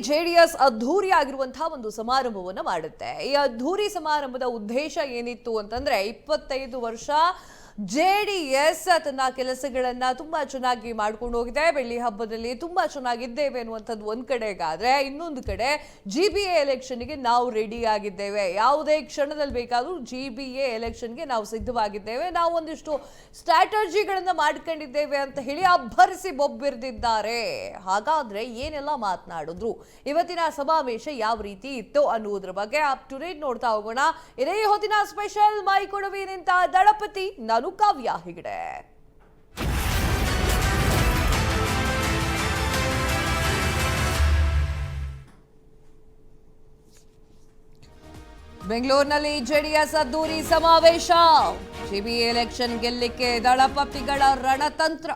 JDS ಅದ್ಧೂರಿ ಆಗಿರುವಂತಹ ಒಂದು ಸಮಾರಂಭವನ್ನು ಮಾಡುತ್ತೆ. ಈ ಅದ್ಧೂರಿ ಸಮಾರಂಭದ ಉದ್ದೇಶ ಏನಿತ್ತು ಅಂತಂದ್ರೆ 25 ವರ್ಷ ಜೆಡಿಎಸ್ ತನ್ನ ಕೆಲಸಗಳನ್ನ ತುಂಬಾ ಚೆನ್ನಾಗಿ ಮಾಡ್ಕೊಂಡು ಹೋಗಿದೆ. ಬೆಳ್ಳಿ ಹಬ್ಬದಲ್ಲಿ ತುಂಬಾ ಚೆನ್ನಾಗಿದ್ದೇವೆ ಅನ್ನುವಂಥದ್ದು ಒಂದ್ ಕಡೆಗಾದ್ರೆ, ಇನ್ನೊಂದು ಕಡೆ GBA ಎಲೆಕ್ಷನ್ಗೆ ನಾವು ರೆಡಿ ಆಗಿದ್ದೇವೆ, ಯಾವುದೇ ಕ್ಷಣದಲ್ಲಿ ಬೇಕಾದ್ರೂ GBA ಎಲೆಕ್ಷನ್ಗೆ ನಾವು ಸಿದ್ಧವಾಗಿದ್ದೇವೆ, ನಾವು ಒಂದಿಷ್ಟು ಸ್ಟ್ರಾಟಜಿಗಳನ್ನ ಮಾಡ್ಕೊಂಡಿದ್ದೇವೆ ಅಂತ ಹೇಳಿ ಅಬ್ಬರಿಸಿ ಬೊಬ್ಬಿರ್ದಿದ್ದಾರೆ. ಹಾಗಾದ್ರೆ ಏನೆಲ್ಲ ಮಾತನಾಡಿದ್ರು, ಇವತ್ತಿನ ಸಮಾವೇಶ ಯಾವ ರೀತಿ ಇತ್ತು ಅನ್ನುವುದ್ರ ಬಗ್ಗೆ ಅಪ್ ಟು ಡೇಟ್ ನೋಡ್ತಾ ಹೋಗೋಣ. ಇದೇ ಹೊತ್ತಿನ ಸ್ಪೆಷಲ್ ಮೈ ಕೊಡವಿ ನಿಂತ ದಳಪತಿ ನಾನು ಕಾವ್ಯ ಹೆಗಡೆ. ಬೆಂಗಳೂರಿನಲ್ಲಿ ಜೆಡಿಎಸ್ ಅದ್ದೂರಿ ಸಮಾವೇಶ. GBA ಎಲೆಕ್ಷನ್ ಗೆಲ್ಲಿಕ್ಕೆ ದಳಪತಿಗಳ ರಣತಂತ್ರ.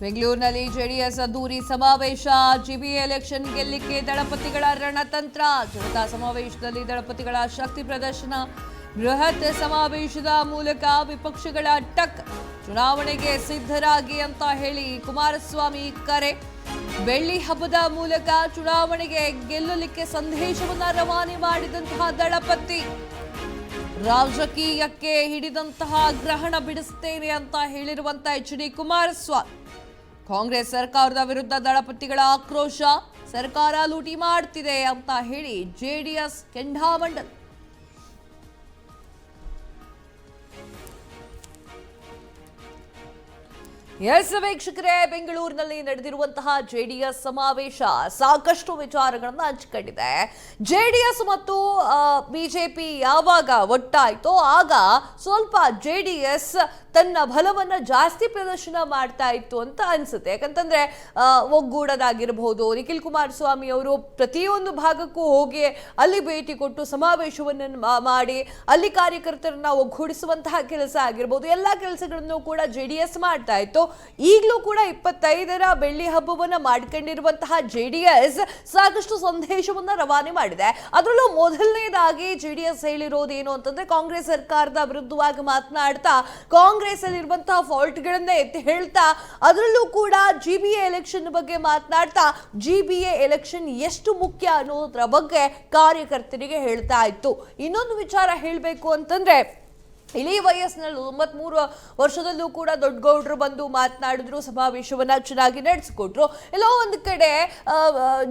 ಬೆಂಗಳೂರಿನಲ್ಲಿ ಜೆಡಿಎಸ್ ಅದ್ದೂರಿ ಸಮಾವೇಶ. GBA ಎಲೆಕ್ಷನ್ ಗೆಲ್ಲಿಕ್ಕೆ ದಳಪತಿಗಳ ರಣತಂತ್ರ. ಜನತಾ ಸಮಾವೇಶದಲ್ಲಿ ದಳಪತಿಗಳ ಶಕ್ತಿ ಪ್ರದರ್ಶನ. ಬೃಹತ್ ಸಮಾವೇಶದ ಮೂಲಕ ವಿಪಕ್ಷಗಳ ಟಕ್. ಚುನಾವಣೆಗೆ ಸಿದ್ಧರಾಗಿ ಅಂತ ಹೇಳಿ ಕುಮಾರಸ್ವಾಮಿ ಕರೆ. ಬೆಳ್ಳಿ ಹಬ್ಬದ ಮೂಲಕ ಚುನಾವಣೆಗೆ ಗೆಲ್ಲಲಿಕ್ಕೆ ಸಂದೇಶವನ್ನ ರವಾನೆ ಮಾಡಿದಂತಹ ದಳಪತಿ. ರಾಜಕೀಯಕ್ಕೆ ಹಿಡಿದಂತಹ ಗ್ರಹಣ ಬಿಡಿಸ್ತೇನೆ ಅಂತ ಹೇಳಿರುವಂತ HD ಕುಮಾರಸ್ವಾಮಿ. ಕಾಂಗ್ರೆಸ್ ಸರ್ಕಾರದ ವಿರುದ್ಧ ದಳಪತಿಗಳ ಆಕ್ರೋಶ. ಸರ್ಕಾರ ಲೂಟಿ ಮಾಡ್ತಿದೆ ಅಂತ ಹೇಳಿ JDS ಕೆಂಡಾಮಂಡಲ. ಎಸ್ ವೀಕ್ಷಕರೇ, ಬೆಂಗಳೂರಿನಲ್ಲಿ ನಡೆದಿರುವಂತಹ JDS ಸಮಾವೇಶ ಸಾಕಷ್ಟು ವಿಚಾರಗಳನ್ನು ಹಂಚಿಕೊಂಡಿದೆ. JDS ಮತ್ತು BJP ಯಾವಾಗ ಒಟ್ಟಾಯ್ತೋ ಆಗ ಸ್ವಲ್ಪ JDS ತನ್ನ ಬಲವನ್ನ ಜಾಸ್ತಿ ಪ್ರದರ್ಶನ ಮಾಡ್ತಾ ಇತ್ತು ಅಂತ ಅನ್ಸುತ್ತೆ. ಯಾಕಂತಂದ್ರೆ ಒಗ್ಗೂಡೋದಾಗಿರಬಹುದು, ನಿಖಿಲ್ ಕುಮಾರಸ್ವಾಮಿ ಅವರು ಪ್ರತಿಯೊಂದು ಭಾಗಕ್ಕೂ ಹೋಗಿ ಅಲ್ಲಿ ಭೇಟಿ ಕೊಟ್ಟು ಸಮಾವೇಶವನ್ನು ಮಾಡಿ ಅಲ್ಲಿ ಕಾರ್ಯಕರ್ತರನ್ನ ಒಗ್ಗೂಡಿಸುವಂತಹ ಕೆಲಸ ಆಗಿರ್ಬೋದು, ಎಲ್ಲ ಕೆಲಸಗಳನ್ನು ಕೂಡ JDS ಮಾಡ್ತಾ ಇತ್ತು. ಈಗಲೂ ಕೂಡ 25ರ ಬೆಳ್ಳಿ ಹಬ್ಬವನ್ನ ಮಾಡ್ಕೊಂಡಿರುವಂತಹ JDS ಸಾಕಷ್ಟು ಸಂದೇಶವನ್ನ ರವಾನೆ ಮಾಡಿದೆ. ಅದರಲ್ಲೂ ಮೊದಲನೇದಾಗಿ JDS ಹೇಳಿರೋದು ಏನು ಅಂತಂದ್ರೆ, ಕಾಂಗ್ರೆಸ್ ಸರ್ಕಾರದ ವಿರುದ್ಧವಾಗಿ ಮಾತನಾಡ್ತಾ ಕಾಂಗ್ರೆಸ್ ಅಲ್ಲಿರುವಂತಹ ಫಾಲ್ಟ್ ಗಳನ್ನ ಎತ್ತಿ ಹೇಳ್ತಾ, ಅದರಲ್ಲೂ ಕೂಡ GBA ಎಲೆಕ್ಷನ್ ಬಗ್ಗೆ ಮಾತನಾಡ್ತಾ GBA ಎಲೆಕ್ಷನ್ ಎಷ್ಟು ಮುಖ್ಯ ಅನ್ನೋದ್ರ ಬಗ್ಗೆ ಕಾರ್ಯಕರ್ತರಿಗೆ ಹೇಳ್ತಾ ಇತ್ತು. ಇನ್ನೊಂದು ವಿಚಾರ ಹೇಳಬೇಕು ಅಂತಂದ್ರೆ, ಇಳಿ ವಯಸ್ಸಿನಲ್ಲಿ 93 ವರ್ಷದಲ್ಲೂ ಕೂಡ ದೊಡ್ಡಗೌಡರು ಬಂದು ಮಾತನಾಡಿದ್ರು, ಸಮಾವೇಶವನ್ನ ಚೆನ್ನಾಗಿ ನಡೆಸಿಕೊಟ್ರು. ಎಲ್ಲೋ ಒಂದು ಕಡೆ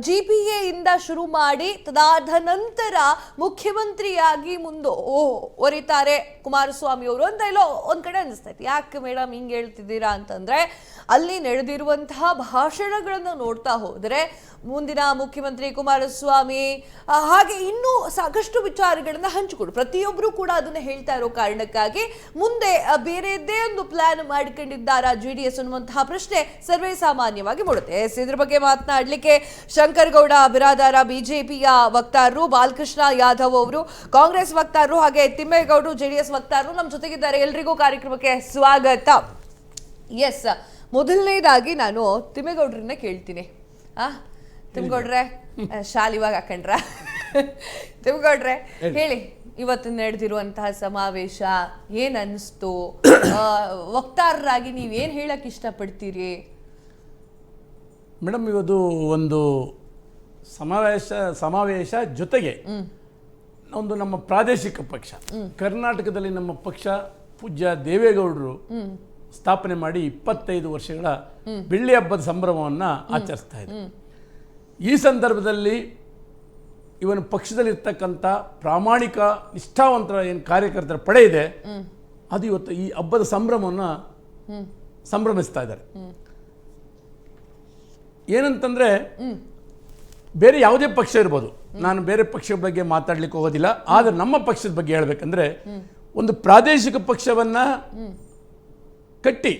GBA ಇಂದ ಶುರು ಮಾಡಿ ತದಾದ ನಂತರ ಮುಖ್ಯಮಂತ್ರಿಯಾಗಿ ಒರಿತಾರೆ ಕುಮಾರಸ್ವಾಮಿ ಅವರು ಅಂತ ಎಲ್ಲೋ ಒಂದ್ ಕಡೆ ಅನಿಸ್ತಾ ಇತ್ತು. ಯಾಕೆ ಮೇಡಮ್ ಹಿಂಗೆ ಹೇಳ್ತಿದ್ದೀರಾ ಅಂತಂದ್ರೆ, ಅಲ್ಲಿ ನಡೆದಿರುವಂತಹ ಭಾಷಣಗಳನ್ನು ನೋಡ್ತಾ ಹೋದ್ರೆ ಮುಂದಿನ ಮುಖ್ಯಮಂತ್ರಿ ಕುಮಾರಸ್ವಾಮಿ ಹಾಗೆ ಇನ್ನೂ ಸಾಕಷ್ಟು ವಿಚಾರಗಳನ್ನ ಹಂಚಿಕೊಡು, ಪ್ರತಿಯೊಬ್ಬರು ಕೂಡ ಅದನ್ನ ಹೇಳ್ತಾ ಇರೋ ಕಾರಣಕ್ಕಾಗಿ ಮುಂದೆ ಬೇರೆಯದ್ದೇ ಒಂದು ಪ್ಲಾನ್ ಮಾಡಿಕೊಂಡಿದ್ದಾರಾ JDS ಅನ್ನುವಂತಹ ಪ್ರಶ್ನೆ ಸರ್ವೇ ಸಾಮಾನ್ಯವಾಗಿ ಮೂಡುತ್ತೆ. ಇದ್ರ ಬಗ್ಗೆ ಮಾತನಾಡಲಿಕ್ಕೆ ಶಂಕರಗೌಡ ಬಿರಾದಾರ BJPಯ ವಕ್ತಾರರು, ಬಾಲಕೃಷ್ಣ ಯಾದವ್ ಅವರು ಕಾಂಗ್ರೆಸ್ ವಕ್ತಾರರು, ಹಾಗೆ ತಿಮ್ಮೇಗೌಡರು JDS ವಕ್ತಾರರು ನಮ್ಮ ಜೊತೆಗಿದ್ದಾರೆ. ಎಲ್ರಿಗೂ ಕಾರ್ಯಕ್ರಮಕ್ಕೆ ಸ್ವಾಗತ. ಎಸ್, ಮೊದಲನೇದಾಗಿ ನಾನು ತಿಮ್ಮೇಗೌಡ್ರನ್ನ ಕೇಳ್ತೀನಿ. ತಿಮ್ಗೌಡ್ರೆ, ಶಾಲ್ ಇವಾಗ ಹಾಕೊಂಡ್ರ? ತಿಮ್ಗೌಡ್ರೆ ಹೇಳಿ, ಇವತ್ತು ನಡೆದಿರುವಂತಹ ಸಮಾವೇಶ ಏನ್ ಅನಿಸ್ತು? ವಕ್ತಾರರಾಗಿ ನೀವೇನ್ ಹೇಳಕ್ ಇಷ್ಟಪಡ್ತೀರಿ? ಮೇಡಮ್, ಇವತ್ತು ಒಂದು ಸಮಾವೇಶ ಜೊತೆಗೆ ಒಂದು ನಮ್ಮ ಪ್ರಾದೇಶಿಕ ಪಕ್ಷ ಕರ್ನಾಟಕದಲ್ಲಿ ನಮ್ಮ ಪಕ್ಷ ಪೂಜ್ಯ ದೇವೇಗೌಡರು ಸ್ಥಾಪನೆ ಮಾಡಿ 25 ವರ್ಷಗಳ ಬೆಳ್ಳಿ ಹಬ್ಬದ ಸಂಭ್ರಮವನ್ನ ಆಚರಿಸ್ತಾ ಇದೆ. ಈ ಸಂದರ್ಭದಲ್ಲಿ ಇವನ ಪಕ್ಷದಲ್ಲಿರ್ತಕ್ಕಂಥ ಪ್ರಾಮಾಣಿಕ ನಿಷ್ಠಾವಂತರ ಏನು ಕಾರ್ಯಕರ್ತರ ಪಡೆ ಇದೆ, ಅದು ಇವತ್ತು ಈ ಹಬ್ಬದ ಸಂಭ್ರಮವನ್ನು ಸಂಭ್ರಮಿಸ್ತಾ ಇದ್ದಾರೆ. ಏನಂತಂದ್ರೆ, ಬೇರೆ ಯಾವುದೇ ಪಕ್ಷ ಇರ್ಬೋದು, ನಾನು ಬೇರೆ ಪಕ್ಷದ ಬಗ್ಗೆ ಮಾತಾಡ್ಲಿಕ್ಕೆ ಹೋಗೋದಿಲ್ಲ. ಆದರೆ ನಮ್ಮ ಪಕ್ಷದ ಬಗ್ಗೆ ಹೇಳ್ಬೇಕಂದ್ರೆ, ಒಂದು ಪ್ರಾದೇಶಿಕ ಪಕ್ಷವನ್ನ ಕಟ್ಟಿ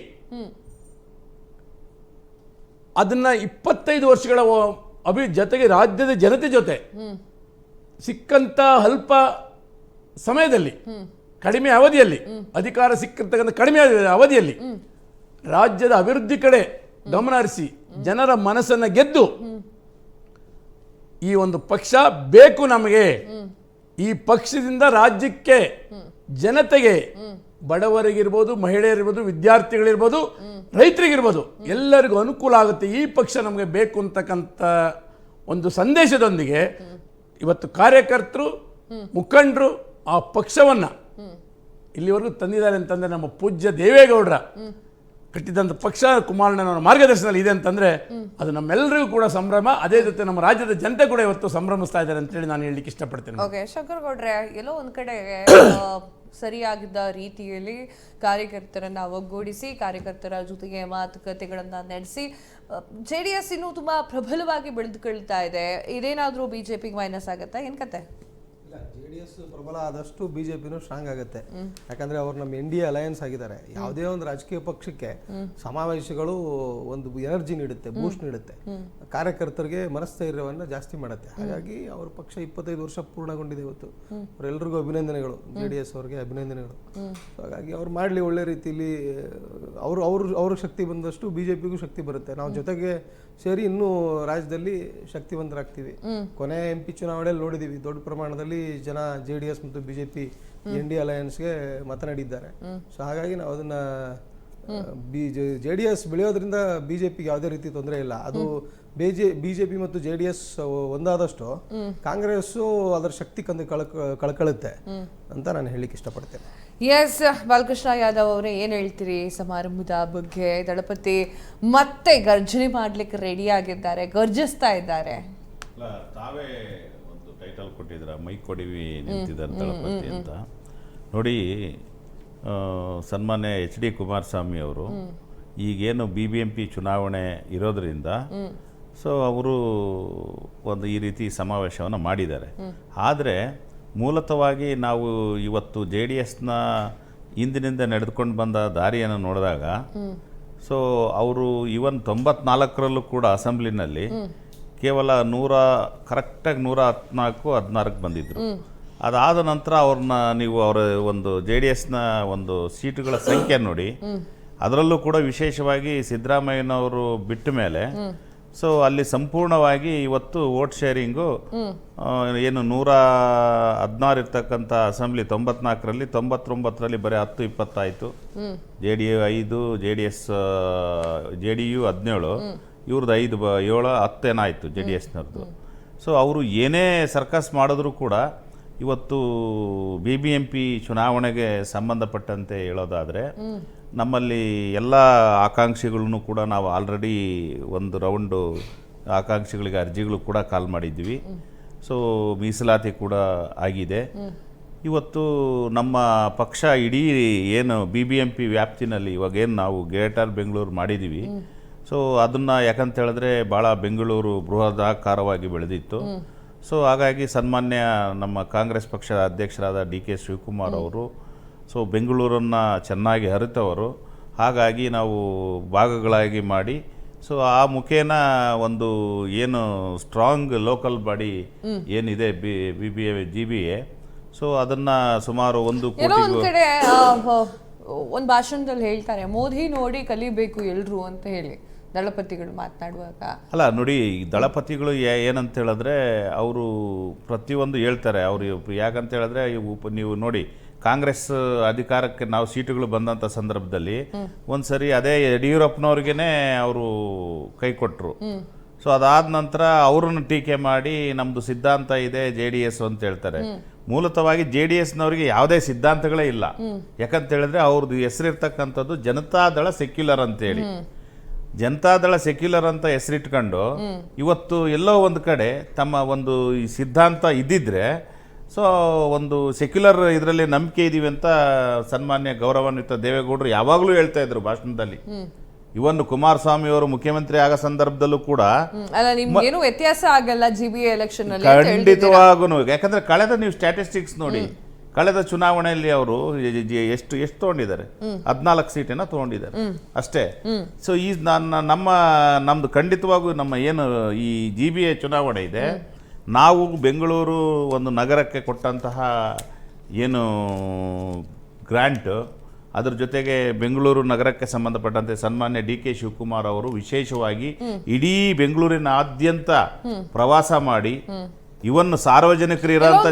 ಅದನ್ನ 25 ವರ್ಷಗಳ ಜೊತೆಗೆ ರಾಜ್ಯದ ಜನತೆ ಜೊತೆ ಸಿಕ್ಕಂತ ಅಲ್ಪ ಸಮಯದಲ್ಲಿ, ಕಡಿಮೆ ಅವಧಿಯಲ್ಲಿ, ಅಧಿಕಾರ ಸಿಕ್ಕಿರ್ತಕ್ಕಂಥ ಕಡಿಮೆ ಅವಧಿಯಲ್ಲಿ ರಾಜ್ಯದ ಅಭಿವೃದ್ಧಿ ಕಡೆ ಗಮನ ಹರಿಸಿ ಜನರ ಮನಸ್ಸನ್ನು ಗೆದ್ದು ಈ ಒಂದು ಪಕ್ಷ ಬೇಕು ನಮಗೆ, ಈ ಪಕ್ಷದಿಂದ ರಾಜ್ಯಕ್ಕೆ, ಜನತೆಗೆ, ಬಡವರಿಗಿರ್ಬೋದು, ಮಹಿಳೆಯರಿರ್ಬೋದು, ವಿದ್ಯಾರ್ಥಿಗಳಿರ್ಬೋದು, ರೈತರಿಗಿರ್ಬೋದು, ಎಲ್ಲರಿಗೂ ಅನುಕೂಲ ಆಗುತ್ತೆ, ಈ ಪಕ್ಷ ನಮಗೆ ಬೇಕು ಅಂತಕ್ಕಂಥ ಒಂದು ಸಂದೇಶದೊಂದಿಗೆ ಇವತ್ತು ಕಾರ್ಯಕರ್ತರು, ಮುಖಂಡರು ಆ ಪಕ್ಷವನ್ನು ಇಲ್ಲಿವರೆಗೂ ತಂದಿದ್ದಾರೆ ಅಂತಂದರೆ ನಮ್ಮ ಪೂಜ್ಯ ದೇವೇಗೌಡರ ಕಟ್ಟಿದಂಥ ಪಕ್ಷ ಕುಮಾರಣ್ಣನವರ ಮಾರ್ಗದರ್ಶನದಲ್ಲಿ ಇದೆ ಅಂತಂದರೆ ಅದು ನಮ್ಮೆಲ್ಲರಿಗೂ ಕೂಡ ಸಂಭ್ರಮ. ಅದೇ ಜೊತೆ ನಮ್ಮ ರಾಜ್ಯದ ಜನತೆ ಕೂಡ ಇವತ್ತು ಸಂಭ್ರಮಿಸ್ತಾ ಇದ್ದಾರೆ ಅಂತೇಳಿ ನಾನು ಹೇಳಲಿಕ್ಕೆ ಇಷ್ಟಪಡ್ತೇನೆ. ಓಕೆ, ಶಂಕರ್ ಗೌಡ್ರೆ, ಎಲ್ಲೋ ಒಂದು ಕಡೆ ಸರಿಯಾಗಿದ್ದ ರೀತಿಯಲ್ಲಿ ಕಾರ್ಯಕರ್ತರನ್ನ ಒಗ್ಗೂಡಿಸಿ ಕಾರ್ಯಕರ್ತರ ಜೊತೆಗೆ ಮಾತುಕತೆಗಳನ್ನ ನಡೆಸಿ JDS ಇನ್ನೂ ತುಂಬಾ ಪ್ರಬಲವಾಗಿ ಬೆಳೆದುಕೊಳ್ತಾ ಇದೆ. ಇದೇನಾದ್ರೂ ಬಿಜೆಪಿಗೆ ಮೈನಸ್ ಆಗತ್ತಾ, ಏನ್ ಕತೆ? JDS ಪ್ರಬಲ ಆದಷ್ಟು ಬಿಜೆಪಿನೂ ಸ್ಟ್ರಾಂಗ್ ಆಗುತ್ತೆ. ಯಾಕಂದ್ರೆ ಅವ್ರು ನಮ್ಮ NDA ಅಲಯನ್ಸ್ ಆಗಿದ್ದಾರೆ. ಯಾವುದೇ ಒಂದು ರಾಜಕೀಯ ಪಕ್ಷಕ್ಕೆ ಸಮಾವೇಶಗಳು ಒಂದು ಎನರ್ಜಿ ನೀಡುತ್ತೆ, ಬೂಸ್ಟ್ ನೀಡುತ್ತೆ, ಕಾರ್ಯಕರ್ತರಿಗೆ ಮನಸ್ಥೈರ್ಯವನ್ನು ಜಾಸ್ತಿ ಮಾಡುತ್ತೆ. ಹಾಗಾಗಿ ಅವ್ರ ಪಕ್ಷ 25 ವರ್ಷ ಪೂರ್ಣಗೊಂಡಿದೆ ಇವತ್ತು. ಅವರೆಲ್ಲರಿಗೂ ಅಭಿನಂದನೆಗಳು, JDS ಅವ್ರಿಗೆ ಅಭಿನಂದನೆಗಳು. ಹಾಗಾಗಿ ಅವ್ರು ಮಾಡಲಿ ಒಳ್ಳೆ ರೀತಿಯಲ್ಲಿ, ಅವ್ರ ಶಕ್ತಿ ಬಂದಷ್ಟು ಬಿಜೆಪಿಗೂ ಶಕ್ತಿ ಬರುತ್ತೆ. ನಾವು ಜೊತೆಗೆ ಸೇರಿ ಇನ್ನೂ ರಾಜ್ಯದಲ್ಲಿ ಶಕ್ತಿವಂತರಾಗ್ತೀವಿ. ಕೊನೆ MP ಚುನಾವಣೆಯಲ್ಲಿ ನೋಡಿದೀವಿ, ದೊಡ್ಡ ಪ್ರಮಾಣದಲ್ಲಿ ಜನ JDS ಮತ್ತು ಬಿಜೆಪಿ NDA ಅಲಯನ್ಸ್ಗೆ ಮತ ನೀಡಿದ್ದಾರೆ. ಸೊ ಹಾಗಾಗಿ ನಾವು ಅದನ್ನ JDS ಬೆಳೆಯೋದ್ರಿಂದ ಬಿಜೆಪಿಗೆ ಯಾವುದೇ ರೀತಿ ತೊಂದರೆ ಇಲ್ಲ. ಅದು ಬಿಜೆಪಿ ಮತ್ತು JDS ಒಂದಾದಷ್ಟು ಕಾಂಗ್ರೆಸ್ಸು ಅದರ ಶಕ್ತಿ ಕಳ್ಕೊಳ್ಳುತ್ತೆ ಅಂತ ನಾನು ಹೇಳಲಿಕ್ಕೆ ಇಷ್ಟಪಡ್ತೇನೆ. ಎಸ್, ಬಾಲಕೃಷ್ಣ ಯಾದವ್ ಅವರೇ, ಏನ್ ಹೇಳ್ತೀರಿ ಸಮಾರಂಭದ ಬಗ್ಗೆ? ದಳಪತಿ ಮತ್ತೆ ಗರ್ಜನೆ ಮಾಡ್ಲಿಕ್ಕೆ ರೆಡಿ ಆಗಿದ್ದಾರೆ, ಗರ್ಜಿಸ್ತಾ ಇದ್ದಾರೆ. ತಾವೇ ಒಂದು ಟೈಟಲ್ ಕೊಟ್ಟಿದ್ರ, ಮೈ ಕೊಡಿವಿ ನಿಂತಿದ್ದಾರೆ ದಳಪತಿ ಅಂತ. ನೋಡಿ, ಸನ್ಮಾನ್ಯ HD ಕುಮಾರಸ್ವಾಮಿ ಅವರು ಈಗೇನು BBMP ಚುನಾವಣೆ ಇರೋದ್ರಿಂದ ಸೊ ಅವರು ಒಂದು ಈ ರೀತಿ ಸಮಾವೇಶವನ್ನು ಮಾಡಿದ್ದಾರೆ. ಆದರೆ ಮೂಲತಃವಾಗಿ ನಾವು ಇವತ್ತು JDSನ ಹಿಂದಿನಿಂದ ನಡೆದುಕೊಂಡು ಬಂದ ದಾರಿಯನ್ನು ನೋಡಿದಾಗ ಸೊ ಅವರು ಇವನ್ 94ರಲ್ಲೂ ಕೂಡ ಅಸೆಂಬ್ಲಿನಲ್ಲಿ ಕೇವಲ ಕರೆಕ್ಟಾಗಿ 114-16ಕ್ಕೆ ಬಂದಿದ್ದರು. ಅದಾದ ನಂತರ ಅವ್ರನ್ನ ನೀವು ಅವರ ಒಂದು JDSನ ಒಂದು ಸೀಟುಗಳ ಸಂಖ್ಯೆ ನೋಡಿ, ಅದರಲ್ಲೂ ಕೂಡ ವಿಶೇಷವಾಗಿ ಸಿದ್ದರಾಮಯ್ಯನವರು ಬಿಟ್ಟ ಮೇಲೆ ಸೊ ಅಲ್ಲಿ ಸಂಪೂರ್ಣವಾಗಿ ಇವತ್ತು ವೋಟ್ ಶೇರಿಂಗು ಏನು 116 ಇರ್ತಕ್ಕಂಥ ಅಸೆಂಬ್ಲಿ 94ರಲ್ಲಿ 99ರಲ್ಲಿ ಬರೀ 10-20 ಆಯಿತು. JDU 5, JDU 17, ಇವ್ರದ್ದು 5, 7, 10 ಏನಾಯಿತು JDSನವ್ರದ್ದು. ಸೊ ಅವರು ಏನೇ ಸರ್ಕಸ್ ಮಾಡಿದ್ರು ಕೂಡ ಇವತ್ತು BBMP ಚುನಾವಣೆಗೆ ಸಂಬಂಧಪಟ್ಟಂತೆ ಹೇಳೋದಾದರೆ ನಮ್ಮಲ್ಲಿ ಎಲ್ಲ ಆಕಾಂಕ್ಷಿಗಳನ್ನು ಕೂಡ ನಾವು ಆಲ್ರೆಡಿ ಒಂದು ರೌಂಡು ಆಕಾಂಕ್ಷಿಗಳಿಗೆ ಅರ್ಜಿಗಳು ಕೂಡ ಕಾಲ್ ಮಾಡಿದ್ವಿ. ಸೊ ಮೀಸಲಾತಿ ಕೂಡ ಆಗಿದೆ. ಇವತ್ತು ನಮ್ಮ ಪಕ್ಷ ಇಡೀ ಏನು BBMP ವ್ಯಾಪ್ತಿನಲ್ಲಿ ಇವಾಗೇನು ನಾವು ಗ್ರೇಟರ್ ಬೆಂಗಳೂರು ಮಾಡಿದ್ದೀವಿ, ಸೊ ಅದನ್ನು ಯಾಕಂತ ಹೇಳಿದ್ರೆ ಭಾಳ ಬೆಂಗಳೂರು ಬೃಹದಾಕಾರವಾಗಿ ಬೆಳೆದಿತ್ತು. ಸೊ ಹಾಗಾಗಿ ಸನ್ಮಾನ್ಯ ನಮ್ಮ ಕಾಂಗ್ರೆಸ್ ಪಕ್ಷದ ಅಧ್ಯಕ್ಷರಾದ DK ಶಿವಕುಮಾರ್ ಅವರು ಸೊ ಬೆಂಗಳೂರನ್ನು ಚೆನ್ನಾಗಿ ಅರಿತವರು. ಹಾಗಾಗಿ ನಾವು ಭಾಗಗಳಾಗಿ ಮಾಡಿ ಸೊ ಆ ಮುಖೇನ ಒಂದು ಏನು ಸ್ಟ್ರಾಂಗ್ ಲೋಕಲ್ ಬಾಡಿ ಏನಿದೆ GBA, ಸೊ ಅದನ್ನು ಸುಮಾರು 1 ಕೋಟಿ ಕಡೆ ಒಂದು ಭಾಷಣದಲ್ಲಿ ಹೇಳ್ತಾರೆ, ಮೋದಿ ನೋಡಿ ಕಲಿಬೇಕು ಎಲ್ರು ಅಂತ ಹೇಳಿ ದಳಪತಿಗಳು ಮಾತನಾಡುವಾಗ. ಅಲ್ಲ ನೋಡಿ, ದಳಪತಿಗಳು ಏನಂತ ಹೇಳಿದ್ರೆ ಅವರು ಪ್ರತಿಯೊಂದು ಹೇಳ್ತಾರೆ. ಅವರು ಯಾಕಂತ ಹೇಳಿದ್ರೆ ನೀವು ನೋಡಿ, ಕಾಂಗ್ರೆಸ್ ಅಧಿಕಾರಕ್ಕೆ ನಾವು ಸೀಟುಗಳು ಬಂದಂಥ ಸಂದರ್ಭದಲ್ಲಿ ಒಂದ್ಸರಿ ಅದೇ ಯಡಿಯೂರಪ್ಪನವ್ರಿಗೇನೆ ಅವರು ಕೈ ಕೊಟ್ಟರು. ಸೊ ಅದಾದ ನಂತರ ಅವರನ್ನು ಟೀಕೆ ಮಾಡಿ ನಮ್ಮದು ಸಿದ್ಧಾಂತ ಇದೆ JDS ಅಂತ ಹೇಳ್ತಾರೆ. ಮೂಲತಃವಾಗಿ JDSನವರಿಗೆ ಯಾವುದೇ ಸಿದ್ಧಾಂತಗಳೇ ಇಲ್ಲ. ಯಾಕಂತ ಹೇಳಿದ್ರೆ ಅವ್ರದ್ದು ಹೆಸರಿರ್ತಕ್ಕಂಥದ್ದು ಜನತಾದಳ ಸೆಕ್ಯುಲರ್ ಅಂತೇಳಿ. ಜನತಾದಳ ಸೆಕ್ಯುಲರ್ ಅಂತ ಹೆಸರಿಟ್ಕೊಂಡು ಇವತ್ತು ಎಲ್ಲೋ ಒಂದು ಕಡೆ ತಮ್ಮ ಒಂದು ಈ ಸಿದ್ಧಾಂತ ಇದ್ದಿದ್ರೆ ಸೊ ಒಂದು ಸೆಕ್ಯುಲರ್ ಇದರಲ್ಲಿ ನಂಬಿಕೆ ಇದೀವಿ ಅಂತ ಸನ್ಮಾನ್ಯ ಗೌರವಾನ್ವಿತ ದೇವೇಗೌಡರು ಯಾವಾಗಲೂ ಹೇಳ್ತಾ ಇದ್ರು ಭಾಷಣದಲ್ಲಿ. ಇವನ್ ಕುಮಾರಸ್ವಾಮಿ ಅವರು ಮುಖ್ಯಮಂತ್ರಿ ಆಗೋ ಸಂದರ್ಭದಲ್ಲೂ ಕೂಡ ಅಲ್ಲ, ನಿಮ್ಗೇನು ವ್ಯತ್ಯಾಸ ಆಗಲ್ಲ GBA ಎಲೆಕ್ಷನ್ ಅಲ್ಲಿ ಖಂಡಿತವಾಗೂ. ಯಾಕಂದ್ರೆ ಕಳೆದ ನೀವು ಸ್ಟ್ಯಾಟಿಸ್ಟಿಕ್ಸ್ ನೋಡಿ, ಕಳೆದ ಚುನಾವಣೆಯಲ್ಲಿ ಅವರು ಎಷ್ಟು ತಗೊಂಡಿದ್ದಾರೆ, 14 ಸೀಟನ್ನ ತಗೊಂಡಿದ್ದಾರೆ ಅಷ್ಟೇ. ಸೊ ಈ ನಮ್ದು ಖಂಡಿತವಾಗೂ ನಮ್ಮ ಏನು ಈ GBA ಚುನಾವಣೆ ಇದೆ, ನಾವು ಬೆಂಗಳೂರು ಒಂದು ನಗರಕ್ಕೆ ಕೊಟ್ಟಂತಹ ಏನು ಗ್ರ್ಯಾಂಟ್, ಅದರ ಜೊತೆಗೆ ಬೆಂಗಳೂರು ನಗರಕ್ಕೆ ಸಂಬಂಧಪಟ್ಟಂತೆ ಸನ್ಮಾನ್ಯ ಡಿ ಕೆ ಶಿವಕುಮಾರ್ ಅವರು ವಿಶೇಷವಾಗಿ ಇಡೀ ಬೆಂಗಳೂರಿನಾದ್ಯಂತ ಪ್ರವಾಸ ಮಾಡಿ ಇವನ್ ಸಾರ್ವಜನಿಕರು ಇರೋಂಥ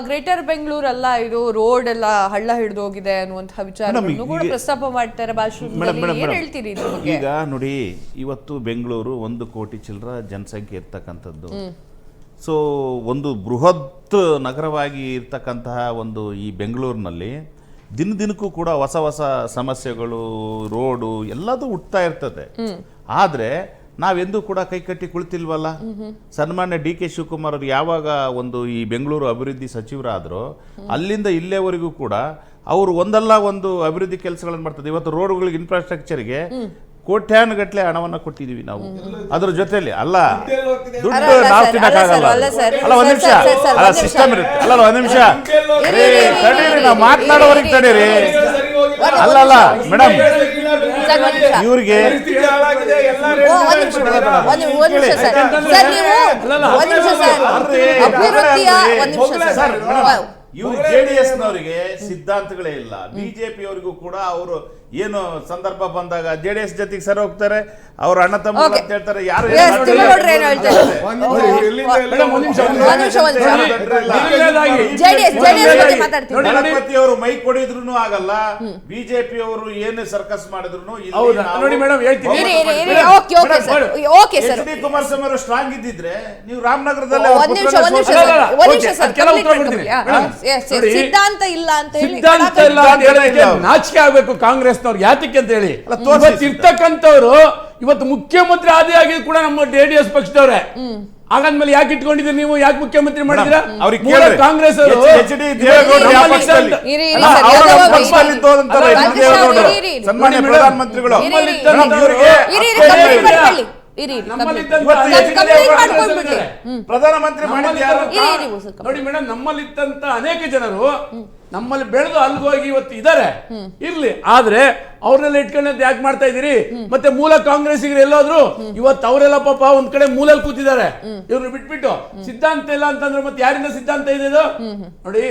ಗ್ರೇಟರ್ ಬೆಂಗಳೂರಲ್ಲ ಇದು ರೋಡ್ ಎಲ್ಲ ಹಳ್ಳ ಹಿಡಿದು ಹೋಗಿದೆ ಅನ್ನುವಂತಹ ವಿಚಾರಗಳನ್ನು ಕೂಡ ಪ್ರಸ್ತಾಪ ಮಾಡ್ತಾರೆ ಭಾಷಣದಲ್ಲಿ. ಏನ್ ಹೇಳ್ತೀರಿ ಇದ್ರ ಬಗ್ಗೆ? ಈಗ ನೋಡಿ, ಇವತ್ತು ಬೆಂಗಳೂರು 1 ಕೋಟಿ ಚಿಲ್ಲರ ಜನಸಂಖ್ಯೆ ಇರ್ತಕ್ಕಂಥದ್ದು. ಸೊ ಒಂದು ಬೃಹತ್ ನಗರವಾಗಿ ಇರ್ತಕ್ಕಂತಹ ಒಂದು ಈ ಬೆಂಗಳೂರಿನಲ್ಲಿ ದಿನಕ್ಕೂ ಕೂಡ ಹೊಸ ಹೊಸ ಸಮಸ್ಯೆಗಳು, ರೋಡು ಎಲ್ಲದೂ ಹುಟ್ತಾ ಇರ್ತದೆ. ಆದರೆ ನಾವೆಂದೂ ಕೂಡ ಕೈಕಟ್ಟಿ ಕುಳಿತಿಲ್ವಲ್ಲ. ಸನ್ಮಾನ್ಯ ಡಿ ಕೆ ಶಿವಕುಮಾರ್ ಅವರು ಯಾವಾಗ ಒಂದು ಈ ಬೆಂಗಳೂರು ಅಭಿವೃದ್ಧಿ ಸಚಿವರಾದರೂ ಅಲ್ಲಿಂದ ಇಲ್ಲೇವರೆಗೂ ಕೂಡ ಅವರು ಒಂದಲ್ಲ ಒಂದು ಅಭಿವೃದ್ಧಿ ಕೆಲಸಗಳನ್ನು ಮಾಡ್ತದೆ. ಇವತ್ತು ರೋಡ್ಗಳಿಗೆ, ಇನ್ಫ್ರಾಸ್ಟ್ರಕ್ಚರ್ಗೆ ಕೋಟ್ಯಾನುಗಟ್ಟಲೆ ಹಣವನ್ನು ಕೊಟ್ಟಿದ್ದೀವಿ ನಾವು. ಅದ್ರ ಜೊತೆಲಿ ಅಲ್ಲ ದುಡ್ಡು ನಾವು ತಿನ್ನಕ್ಕಾಗಲ್ಲ. ಅಲ್ಲ ಒಂದ್ ನಿಮಿಷ, ಅಲ್ಲ ಸಿಸ್ಟಮ್ ಇರುತ್ತೆ. ಅಲ್ಲ ಒಂದ್ ನಿಮಿಷ ತಡೀರಿ, ನಾವು ಮಾತನಾಡೋವರೆಗೆ ತಡೀರಿ. ಅಲ್ಲಲ್ಲ ಮೇಡಮ್, ಇವ್ರಿಗೆ ಇವರು JDS-ನವರಿಗೆ ಸಿದ್ಧಾಂತಗಳೇ ಇಲ್ಲ. ಬಿಜೆಪಿ ಅವರಿಗೂ ಕೂಡ ಅವರು ಏನು ಸಂದರ್ಭ ಬಂದಾಗ JDS ಜೊತೆಗೆ ಸರಿ ಹೋಗ್ತಾರೆ, ಅವ್ರ ಅಣ್ಣ ತಮ್ಮ ಅಂತ ಹೇಳ್ತಾರೆ. ಯಾರು ಗಣಪತಿ ಅವರು ಮೈ ಕೊಡಿದ್ರು ಆಗಲ್ಲ, ಬಿಜೆಪಿ ಅವರು ಏನೇ ಸರ್ಕಸ್ ಮಾಡಿದ್ರು ನೋಡಿ ಮೇಡಮ್ ಹೇಳ್ತೀನಿ. HD ಕುಮಾರಸ್ವಾಮಿ ಅವರು ಸ್ಟ್ರಾಂಗ್ ಇದ್ದಿದ್ರೆ ನೀವು ರಾಮನಗರದಲ್ಲಿ ಸಿದ್ಧಾಂತ ಇಲ್ಲ ಅಂತ ಹೇಳಿ ನಾಚಿಕೆ ಆಗ್ಬೇಕು ಕಾಂಗ್ರೆಸ್ನವ್ರಿಗೆ. ಯಾತಕ್ಕೆ ಅಂತ ಹೇಳಿ ಇರ್ತಕ್ಕಂಥವ್ರು ಇವತ್ತು ಮುಖ್ಯಮಂತ್ರಿ ಆದಿ ಆಗಿದ್ದು ಕೂಡ ನಮ್ಮ JDS ಪಕ್ಷದವ್ರೆ. ಹಾಗಾದ್ಮೇಲೆ ಯಾಕೆ ಇಟ್ಕೊಂಡಿದ್ದೀರಿ ನೀವು? ಯಾಕೆ ಮುಖ್ಯಮಂತ್ರಿ ಮಾಡಿದಿರಾ? ಕಾಂಗ್ರೆಸ್ ಅವರು ಸನ್ಮಾನ್ಯ ಪ್ರಧಾನಮಂತ್ರಿಗಳು ಪ್ರಧಾನಮಂತ್ರಿ ನೋಡಿ ಮೇಡಮ್, ನಮ್ಮಲ್ಲಿದ್ದಂತ ಅನೇಕ ಜನರು ನಮ್ಮಲ್ಲಿ ಬೆಳೆದು ಅಲ್ಗೋಗಿ ಇವತ್ತು ಇದ್ದಾರೆ. ಇರ್ಲಿ, ಆದ್ರೆ ಅವ್ರನ್ನೆಲ್ಲ ಇಟ್ಕೊಂಡ್ ಯಾಕೆ ಮಾಡ್ತಾ ಇದೀರಿ? ಮತ್ತೆ ಮೂಲ ಕಾಂಗ್ರೆಸ್ಸಿಗರು ಎಲ್ಲೋದ್ರು? ಇವತ್ತು ಅವರೆಲ್ಲ ಪಾಪ ಒಂದ್ ಕಡೆ ಮೂಲಲ್ಲಿ ಕೂತಿದ್ದಾರೆ. ಇವ್ರನ್ನ ಬಿಟ್ಬಿಟ್ಟು ಸಿದ್ಧಾಂತ ಇಲ್ಲ ಅಂತಂದ್ರೆ ಮತ್ತೆ ಯಾರಿಂದ ಸಿದ್ಧಾಂತ ಇದೆ ಇದು? ನೋಡಿ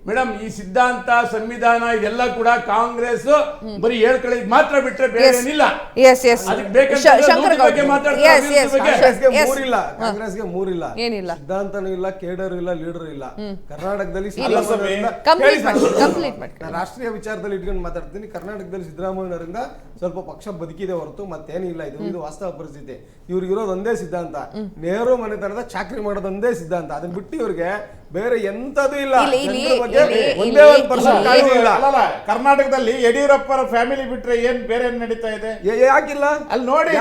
ಮೇಡಮ್, ಈ ಸಿದ್ಧಾಂತ, ಸಂವಿಧಾನ ಇದೆಲ್ಲ ಕೂಡ ಕಾಂಗ್ರೆಸ್ ಬರೀ ಹೇಳ್ಕೊಳ್ಳೋದು ಮಾತ್ರ ಬಿಟ್ರೆ ಬೇರೆ ಏನಿಲ್ಲ. ಕಾಂಗ್ರೆಸ್ಗೆ ಮೂರಿಲ್ಲ, ಸಿದ್ಧಾಂತನೂ ಇಲ್ಲ, ಕೇಡರು ಇಲ್ಲ, ಲೀಡರ್ ಇಲ್ಲ. ಕರ್ನಾಟಕದಲ್ಲಿ ರಾಷ್ಟ್ರೀಯ ವಿಚಾರದಲ್ಲಿ ಇಟ್ಕೊಂಡು ಮಾತಾಡ್ತೀನಿ. ಕರ್ನಾಟಕದಲ್ಲಿ ಸಿದ್ದರಾಮಯ್ಯನವರಿಂದ ಸ್ವಲ್ಪ ಪಕ್ಷ ಬದುಕಿದೆ ಹೊರತು ಮತ್ತೇನಿಲ್ಲ. ಇದು ವಾಸ್ತವ ಪರಿಸ್ಥಿತಿ. ಇವ್ರಿಗಿರೋದು ಒಂದೇ ಸಿದ್ಧಾಂತ, ನೆಹರು ಮನೆತನದ ಚಾಕ್ರಿ ಮಾಡೋದೊಂದೇ ಸಿದ್ಧಾಂತ. ಅದನ್ನ ಬಿಟ್ಟು ಇವ್ರಿಗೆ ಬೇರೆ ಎಂತದೂ ಇಲ್ಲ. ಒಂದೇ ಒಂದು ಪರ್ಸೆಂಟ್ ಇಲ್ಲ. ಕರ್ನಾಟಕದಲ್ಲಿ ಯಡಿಯೂರಪ್ಪ ಫ್ಯಾಮಿಲಿ ಬಿಟ್ರೆ ಏನ್ ಬೇರೆ ನಡೀತಾ ಇದೆ? ಯಾಕಿಲ್ಲ? ಅಲ್ಲಿ ನೋಡಿ,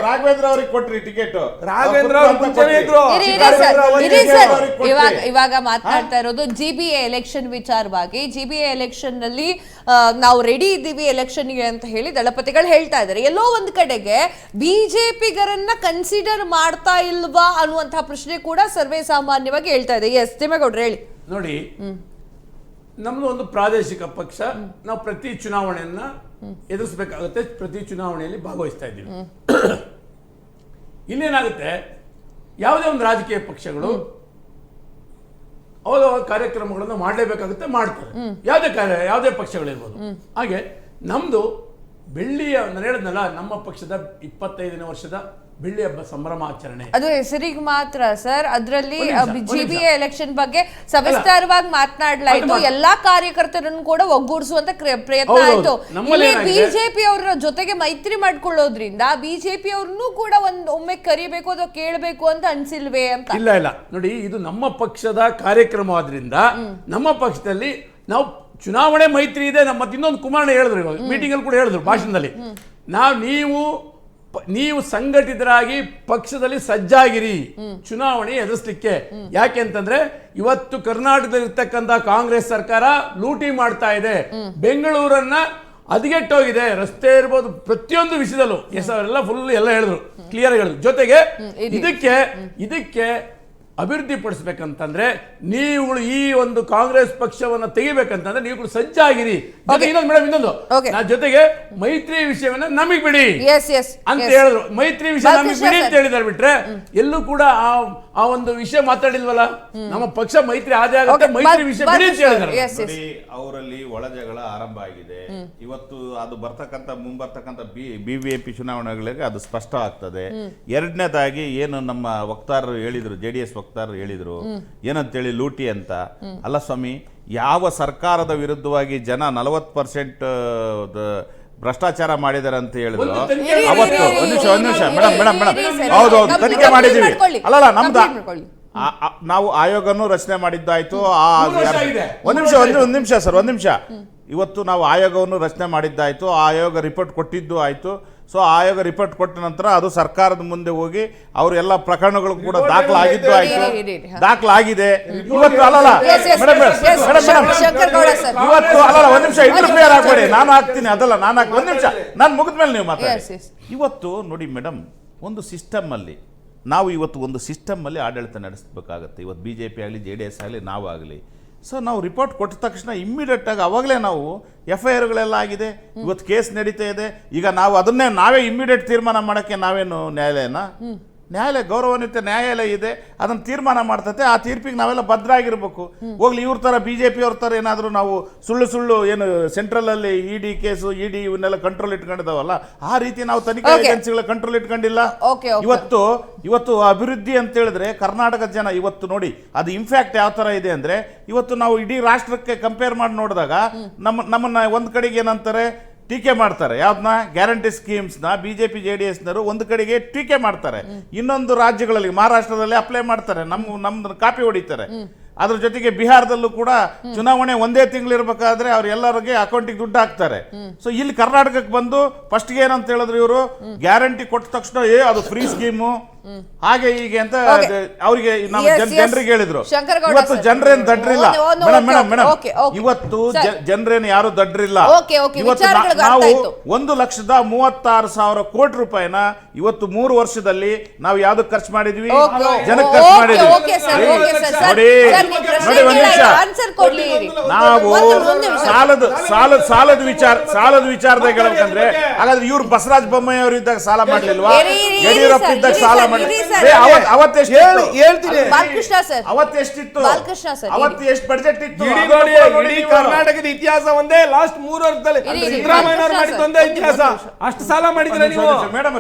ರಾಘವೇಂದ್ರ ಅವ್ರಿಗೆ ಕೊಟ್ರಿ ಟಿಕೆಟ್. ರಾಘವೇಂದ್ರ ಇವಾಗ ಮಾತನಾಡ್ತಾ ಇರೋದು GBA ಎಲೆಕ್ಷನ್ ವಿಚಾರವಾಗಿ. GBA ಎಲೆಕ್ಷನ್ ನಲ್ಲಿ ನಾವು ರೆಡಿ ಇದ್ದೀವಿ ಎಲೆಕ್ಷನ್ಗೆ ಅಂತ ಹೇಳಿ ದಳಪತಿಗಳು ಹೇಳ್ತಾ ಇದ್ದಾರೆ. ಎಲ್ಲೋ ಒಂದ್ ಕಡೆಗೆ ಬಿಜೆಪಿಗರನ್ನ ಕನ್ಸಿಡರ್ ಮಾಡ್ತಾ ಇಲ್ವಾ ಅನ್ನುವಂತಹ ಪ್ರಶ್ನೆ ಕೂಡ ಸರ್ವೇ ಸಾಮಾನ್ಯವಾಗಿ ಹೇಳ್ತಾ ಇದೆ. ಎಸ್ ತಿಮ್ಮೇಗೌಡ್ರು ಹೇಳಿ. ನೋಡಿ, ನಮ್ದು ಒಂದು ಪ್ರಾದೇಶಿಕ ಪಕ್ಷ. ನಾವು ಪ್ರತಿ ಚುನಾವಣೆಯನ್ನ ಎದುರಿಸಬೇಕಾಗುತ್ತೆ, ಪ್ರತಿ ಚುನಾವಣೆಯಲ್ಲಿ ಭಾಗವಹಿಸ್ತಾ ಇದ್ದೀವಿ. ಇನ್ನೇನಾಗುತ್ತೆ, ಯಾವುದೇ ಒಂದು ರಾಜಕೀಯ ಪಕ್ಷಗಳು ಅವಾಗ ಕಾರ್ಯಕ್ರಮಗಳನ್ನು ಮಾಡಲೇಬೇಕಾಗುತ್ತೆ, ಮಾಡ್ತಾರೆ. ಯಾವುದೇ ಪಕ್ಷಗಳಿರ್ಬೋದು. ಹಾಗೆ ನಮ್ದು ಬೆಳ್ಳಿಯ, ನಾನು ಹೇಳಿದ್ನಲ್ಲ, ನಮ್ಮ ಪಕ್ಷದ 25ನೇ ವರ್ಷದ ಬೆಳ್ಳಿ ಹಬ್ಬ ಸಂಭ್ರಮಾಚರಣೆ. ಅದು ಹೆಸರಿಗೆ ಮಾತ್ರ ಸರ್. ಅದರಲ್ಲಿ GBA ಎಲೆಕ್ಷನ್ ಬಗ್ಗೆ ಸವಿಸ್ತಾರವಾಗಿ ಮಾತನಾಡಲಾಯಿತು. ಎಲ್ಲಾ ಕಾರ್ಯಕರ್ತರನ್ನು ಕೂಡ ಒಗ್ಗೂಡಿಸುವಂತ ಪ್ರಯತ್ನ ಆಯ್ತು. ಬಿಜೆಪಿ ಅವರ ಜೊತೆಗೆ ಮೈತ್ರಿ ಮಾಡ್ಕೊಳ್ಳೋದ್ರಿಂದ ಬಿಜೆಪಿ ಅವ್ರನ್ನೂ ಕೂಡ ಒಮ್ಮೆ ಕರಿಬೇಕು ಅಥವಾ ಕೇಳಬೇಕು ಅಂತ ಅನ್ಸಿಲ್ವೇ ಅಂತ? ಇಲ್ಲ ನೋಡಿ, ಇದು ನಮ್ಮ ಪಕ್ಷದ ಕಾರ್ಯಕ್ರಮವಾದ್ರಿಂದ ನಮ್ಮ ಪಕ್ಷದಲ್ಲಿ ನಾವು ಚುನಾವಣೆ ಮೈತ್ರಿ ಇದೆ. ಮತ್ತೆ ಇನ್ನೊಂದು ಕುಮಾರಣ್ಣ ಹೇಳಿದ್ರು, ಇವಾಗ ಮೀಟಿಂಗ್ ಅಲ್ಲಿ ಕೂಡ ಹೇಳಿದ್ರು ಭಾಷಣದಲ್ಲಿ, ನೀವು ಸಂಘಟಿತರಾಗಿ ಪಕ್ಷದಲ್ಲಿ ಸಜ್ಜಾಗಿರಿ ಚುನಾವಣೆ ಎದುರಿಸಲಿಕ್ಕೆ. ಯಾಕೆ ಅಂತಂದ್ರೆ ಇವತ್ತು ಕರ್ನಾಟಕದಲ್ಲಿ ಇರ್ತಕ್ಕಂಥ ಕಾಂಗ್ರೆಸ್ ಸರ್ಕಾರ ಲೂಟಿ ಮಾಡ್ತಾ ಇದೆ, ಬೆಂಗಳೂರನ್ನ ಹದಗೆಟ್ಟೋಗಿದೆ, ರಸ್ತೆ ಇರ್ಬೋದು, ಪ್ರತಿಯೊಂದು ವಿಷಯದಲ್ಲೂ ಅವರೆಲ್ಲ ಫುಲ್ ಎಲ್ಲ ಹೇಳಿದ್ರು, ಕ್ಲಿಯರ್ ಹೇಳಿದ್ರು. ಜೊತೆಗೆ ಇದಕ್ಕೆ ಅಭಿವೃದ್ಧಿ ಪಡಿಸ್ಬೇಕಂತಂದ್ರೆ ನೀವುಗಳು ಈ ಒಂದು ಕಾಂಗ್ರೆಸ್ ಪಕ್ಷವನ್ನ ತೆಗಿಬೇಕಂತಂದ್ರೆ ನೀವುಗಳು ಸಜ್ಜಾಗಿರಿ. ಇನ್ನೊಂದು ಮೇಡಮ್, ಇನ್ನೊಂದು ನಾ ಜೊತೆಗೆ ಮೈತ್ರಿ ವಿಷಯವನ್ನ ನಮಗೆ ಬಿಡಿ ಅಂತ ಹೇಳಿದ್ರು. ಮೈತ್ರಿ ವಿಷಯ ನಮಗೆ ಬಿಡಿ ಅಂತ ಹೇಳಿದಾರೆ ಬಿಟ್ರೆ ಎಲ್ಲೂ ಕೂಡ ಆ ಒಂದು ವಿಷಯ ಮಾತಾಡಿಲ್ವಲ್ಲ. ನಮ್ಮ ಪಕ್ಷ ಮೈತ್ರಿ ಆದ ಮೈತ್ರಿ ವಿಷಯ ಬಿಡಿ ಅಂತ ಹೇಳಿದ್ದಾರೆ. ಅವರಲ್ಲಿ ಒಳ ಜಗಳ ಆರಂಭ ಆಗಿದೆ. ಇವತ್ತು ಅದು ಮುಂಬರ್ತಕ್ಕಂಥ ಬಿಬಿಎಂಪಿ ಚುನಾವಣೆಗಳಿಗೆ ಅದು ಸ್ಪಷ್ಟ ಆಗ್ತದೆ. ಎರಡನೇದಾಗಿ ಏನು ನಮ್ಮ ವಕ್ತಾರರು ಹೇಳಿದ್ರು, JDS ವಕ್ತಾರರು ಹೇಳಿದ್ರು ಏನಂತೇಳಿ ಲೂಟಿ ಅಂತ. ಅಲ್ಲ ಸ್ವಾಮಿ, ಯಾವ ಸರ್ಕಾರದ ವಿರುದ್ಧವಾಗಿ ಜನ 40% ಭ್ರಷ್ಟಾಚಾರ ಮಾಡಿದಾರೆ ಅಂತ ಹೇಳಿದ್ರು ಅವತ್ತು. ಒಂದ್ ನಿಮಿಷ ಮೇಡಮ್, ಹೌದು ತನಿಖೆ ಮಾಡಿದೀವಿ. ಅಲ್ಲಲ್ಲ, ನಮ್ದು ನಾವು ಆಯೋಗನೂ ರಚನೆ ಮಾಡಿದ್ದಾಯ್ತು. ಒಂದ್ ನಿಮಿಷ. ಇವತ್ತು ನಾವು ಆಯೋಗವನ್ನು ರಚನೆ ಮಾಡಿದ್ದಾಯ್ತು. ಆ ಆಯೋಗ ರಿಪೋರ್ಟ್ ಕೊಟ್ಟಿದ್ದು ಆಯ್ತು. ಸೊ ಆಯೋಗ ರಿಪೋರ್ಟ್ ಕೊಟ್ಟ ನಂತರ ಅದು ಸರ್ಕಾರದ ಮುಂದೆ ಹೋಗಿ ಅವ್ರ ಎಲ್ಲ ಪ್ರಕರಣಗಳು ಕೂಡ ದಾಖಲಾಗಿದ್ದು ಆಯ್ತು, ದಾಖಲಾಗಿದೆ. ಇವತ್ತು ಅಲ್ಲಲ್ಲ ಇವತ್ತು ಅಲ್ಲಲ್ಲ, ಒಂದ್ ನಿಮಿಷ ಇಂಟರ್ಫಿಯರ್ ಆಗ್ಬೇಡಿ, ನಾನು ಹಾಕ್ತೀನಿ. ಅದಲ್ಲ, ಒಂದ್ ನಿಮಿಷ, ನಾನು ಮುಗಿದ್ಮೇಲೆ ನೀವು ಮಾತಾಡಿ. ಇವತ್ತು ನೋಡಿ ಮೇಡಮ್, ಒಂದು ಸಿಸ್ಟಮ್ ಅಲ್ಲಿ ನಾವು ಇವತ್ತು ಒಂದು ಸಿಸ್ಟಮ್ ಅಲ್ಲಿ ಆಡಳಿತ ನಡೆಸಬೇಕಾಗತ್ತೆ. ಇವತ್ತು BJP ಆಗಲಿ JDS ಆಗಲಿ ನಾವಾಗಲಿ. ಸೊ ನಾವು ರಿಪೋರ್ಟ್ ಕೊಟ್ಟ ತಕ್ಷಣ ಇಮ್ಮಿಡಿಯೇಟ್ ಆಗಿ ಅವಾಗಲೇ ನಾವು FIRಗಳೆಲ್ಲ ಆಗಿದೆ. ಇವತ್ತು ಕೇಸ್ ನಡೀತಾ ಇದೆ. ಈಗ ನಾವು ಅದನ್ನೇ ನಾವೇ ಇಮ್ಮಿಡಿಯೇಟ್ ತೀರ್ಮಾನ ಮಾಡೋಕ್ಕೆ ನಾವೇನು ನ್ಯಾಯಾಲಯ ಗೌರವಾನ್ವಿತ ನ್ಯಾಯಾಲಯ ಇದೆ, ಅದನ್ನು ತೀರ್ಮಾನ ಮಾಡ್ತತೆ. ಆ ತೀರ್ಪಿಗೆ ನಾವೆಲ್ಲ ಭದ್ರ ಆಗಿರ್ಬೇಕು. ಹೋಗ್ಲಿ ಇವ್ರ ಥರ BJP ಅವ್ರ ಥರ ಏನಾದರೂ ನಾವು ಸುಳ್ಳು ಏನು ಸೆಂಟ್ರಲಲ್ಲಿ ED ಕೇಸು ಇವನ್ನೆಲ್ಲ ಕಂಟ್ರೋಲ್ ಇಟ್ಕೊಂಡಿದ್ದಾವಲ್ಲ, ಆ ರೀತಿ ನಾವು ತನಿಖಾ ಏಜೆನ್ಸಿಗಳ ಕಂಟ್ರೋಲ್ ಇಟ್ಕೊಂಡಿಲ್ಲ. ಇವತ್ತು ಅಭಿವೃದ್ಧಿ ಅಂತ ಹೇಳಿದ್ರೆ ಕರ್ನಾಟಕದ ಜನ ಇವತ್ತು ನೋಡಿ ಅದು ಇಂಪ್ಯಾಕ್ಟ್ ಯಾವ ಥರ ಇದೆ ಅಂದರೆ, ಇವತ್ತು ನಾವು ಇಡೀ ರಾಷ್ಟ್ರಕ್ಕೆ ಕಂಪೇರ್ ಮಾಡಿ ನೋಡಿದಾಗ ನಮ್ಮನ್ನ ಒಂದು ಕಡೆಗೆ ಏನಂತಾರೆ ಟೀಕೆ ಮಾಡ್ತಾರೆ. ಯಾವ್ದನ್ನ ಗ್ಯಾರಂಟಿ ಸ್ಕೀಮ್ಸ್ನ BJP JDSನವರು ಒಂದು ಕಡೆಗೆ ಟೀಕೆ ಮಾಡ್ತಾರೆ, ಇನ್ನೊಂದು ರಾಜ್ಯಗಳಲ್ಲಿ ಮಹಾರಾಷ್ಟ್ರದಲ್ಲಿ ಅಪ್ಲೈ ಮಾಡ್ತಾರೆ, ನಮ್ದು ಕಾಪಿ ಹೊಡಿತಾರೆ. ಅದ್ರ ಜೊತೆಗೆ ಬಿಹಾರದಲ್ಲೂ ಕೂಡ ಚುನಾವಣೆ ಒಂದೇ ತಿಂಗಳಿರ್ಬೇಕಾದ್ರೆ ಅವ್ರ ಎಲ್ಲರಿಗೆ ಅಕೌಂಟಿಗೆ ದುಡ್ಡು ಹಾಕ್ತಾರೆ. ಸೊ ಇಲ್ಲಿ ಕರ್ನಾಟಕಕ್ಕೆ ಬಂದು ಫಸ್ಟ್ಗೆ ಏನಂತ ಹೇಳಿದ್ರು ಇವರು, ಗ್ಯಾರಂಟಿ ಕೊಟ್ಟ ತಕ್ಷಣ ಅದು ಫ್ರೀ ಸ್ಕೀಮು ಹಾಗೆ ಹೀಗೆ ಅಂತ ಅವ್ರಿಗೆ ನಮ್ಮ ಜನರಿಗೆ ಹೇಳಿದ್ರು. ಇವತ್ತು ಜನರೇನು ದಡ್ರಿಲ್ಲ ಮೇಡಮ್, ಇವತ್ತು ಜನರೇನು ಯಾರು ದಡ್ರಿಲ್ಲ. ಇವತ್ತು ನಾವು 1,36,000 ಕೋಟಿ ರೂಪಾಯಿನ ಇವತ್ತು 3 ವರ್ಷದಲ್ಲಿ ನಾವು ಯಾವ್ದಕ್ಕೆ ಖರ್ಚು ಮಾಡಿದ್ವಿ, ಜನಕ್ಕೆ ಖರ್ಚು ಮಾಡಿದ್ವಿ. ನೋಡಿ ಒಂದ್ ನಿಮಿಷ, ನಾವು ಸಾಲದ ವಿಚಾರದಾಗ ಹೇಳ್ಬೇಕಂದ್ರೆ ಹಾಗಾದ್ರೆ ಇವ್ರು ಬಸವರಾಜ ಬೊಮ್ಮಾಯಿ ಅವರು ಇದ್ದಾಗ ಸಾಲ ಮಾಡ್ಲಿಲ್ವಾ? ಯಡಿಯೂರಪ್ಪ ಇದ್ದಾಗ ಸಾಲ ಅವತ್ತೆಷ್ಟಿತ್ತು? ಅವತ್ತು ಎಷ್ಟು ಬಡ್ಜೆಟ್ ಇತ್ತು? ಇಡೀ ಕರ್ನಾಟಕದ ಇತಿಹಾಸ ಒಂದೇ ಲಾಸ್ಟ್ 3 ವರ್ಷದಲ್ಲಿ ಸಿದ್ದರಾಮಯ್ಯ ಮಾಡಿದ ಒಂದೇ ಇತಿಹಾಸ. ಅಷ್ಟು ಸಾಲ ಮಾಡಿದ್ರೆ ನೀವು ಮೇಡಮ್.